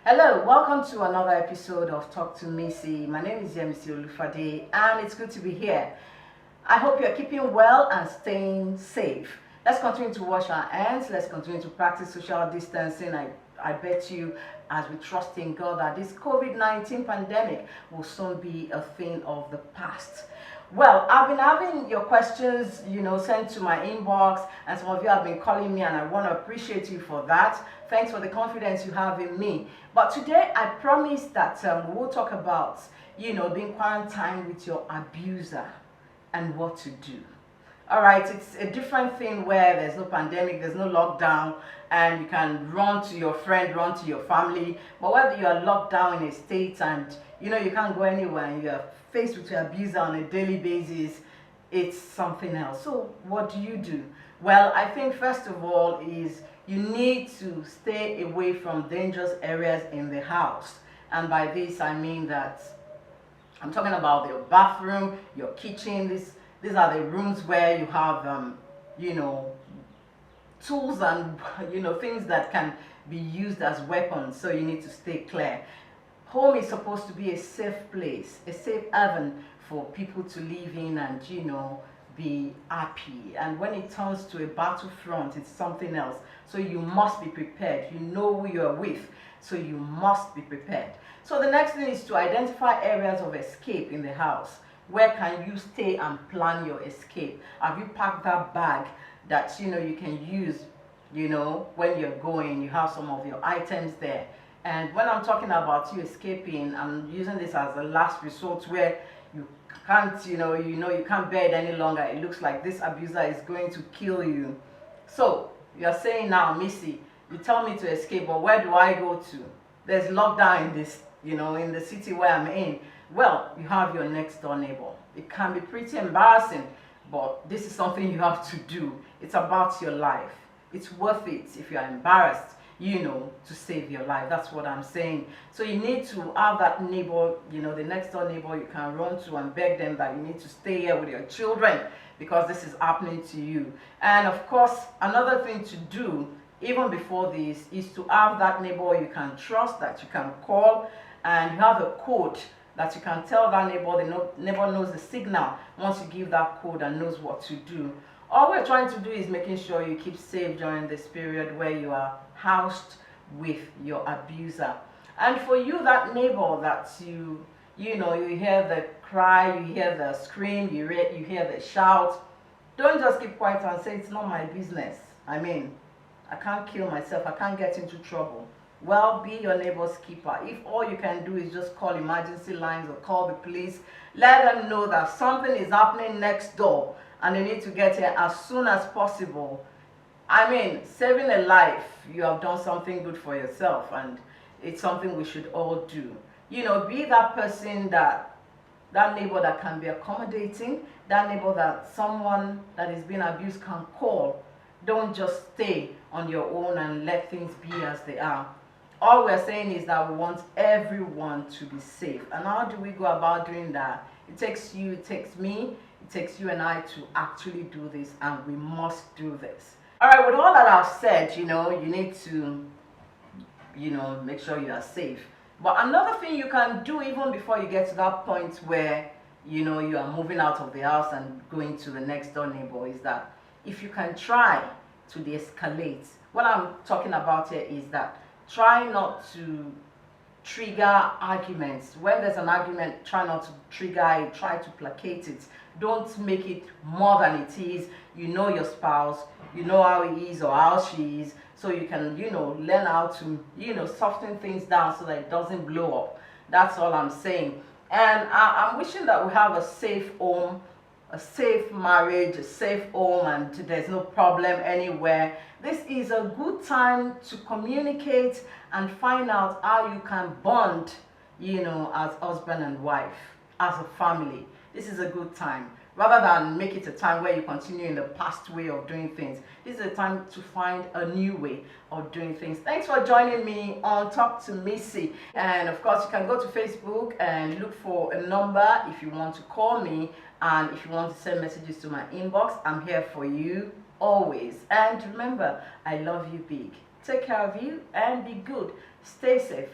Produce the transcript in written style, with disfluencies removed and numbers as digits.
Hello, welcome to another episode of Talk to Missy. My name is Missy, and it's good to be here. I hope you're keeping well and staying safe. Let's continue to wash our hands. Let's continue to practice social distancing. I bet you, as we trust in God, that this COVID-19 pandemic will soon be a thing of the past. Well, I've been having your questions, sent to my inbox, and some of you have been calling me, and I want to appreciate you for that. Thanks for the confidence you have in me. But today, I promise that we'll talk about, being quarantined with your abuser and what to do. All right, it's a different thing where there's no pandemic, there's no lockdown, and you can run to your friend, run to your family. But whether you are locked down in a state and you can't go anywhere and you're faced with your abuser on a daily basis, it's something else. So what do you do? Well, I think first of all is you need to stay away from dangerous areas in the house. And by this I mean that I'm talking about your bathroom, your kitchen. These are the rooms where you have tools and things that can be used as weapons, so you need to stay clear. Home is supposed to be a safe place, a safe haven for people to live in and be happy. And when it turns to a battlefront, it's something else. So you must be prepared. You know who you're with, so you must be prepared. So the next thing is to identify areas of escape in the house. Where can you stay and plan your escape? Have you packed that bag that you can use when you're going? You have some of your items there. And when I'm talking about you escaping, I'm using this as a last resort where you can't you can't bear it any longer. It looks like this abuser is going to kill you. So you're saying now, Missy, you tell me to escape, but where do I go to? There's lockdown in this in the city where I'm in. Well, you have your next door neighbor. It can be pretty embarrassing, but this is something you have to do. It's about your life. It's worth it if you're embarrassed, to save your life. That's what I'm saying. So you need to have that neighbor, the next door neighbor you can run to and beg them that you need to stay here with your children because this is happening to you. And of course, another thing to do, even before this, is to have that neighbor you can trust, that you can call, and you have a code that you can tell that neighbor. The neighbor knows the signal once you give that code and knows what to do. All we're trying to do is making sure you keep safe during this period where you are housed with your abuser. And for you, that neighbor that you hear the cry, you hear the scream, you hear the shout, don't just keep quiet and say it's not my business. I mean, I can't kill myself, I can't get into trouble. Well, be your neighbor's keeper. If all you can do is just call emergency lines or call the police, let them know that something is happening next door and they need to get here as soon as possible. I mean, saving a life, you have done something good for yourself, and it's something we should all do. Be that person, that neighbor that can be accommodating, that neighbor that someone that is being abused can call. Don't just stay on your own and let things be as they are. All we're saying is that we want everyone to be safe. And how do we go about doing that? It takes you, it takes me, it takes you and I to actually do this, and we must do this. All right, with all that I've said, you need to, make sure you are safe. But another thing you can do even before you get to that point where, you are moving out of the house and going to the next door neighbor is that if you can try to de-escalate. What I'm talking about here is that try not to trigger arguments. When there's an argument, try not to trigger it, try to placate it. Don't make it more than it is. You know your spouse, you know how he is or how she is, so you can, learn how to, soften things down so that it doesn't blow up. That's all I'm saying. And I'm wishing that we have a safe home, a safe marriage, a safe home, and there's no problem anywhere. This is a good time to communicate and find out how you can bond, as husband and wife, as a family. This is a good time. Rather than make it a time where you continue in the past way of doing things, this is a time to find a new way of doing things. Thanks for joining me on Talk to Missy. And of course, you can go to Facebook and look for a number if you want to call me. And if you want to send messages to my inbox, I'm here for you always. And remember, I love you big. Take care of you and be good. Stay safe.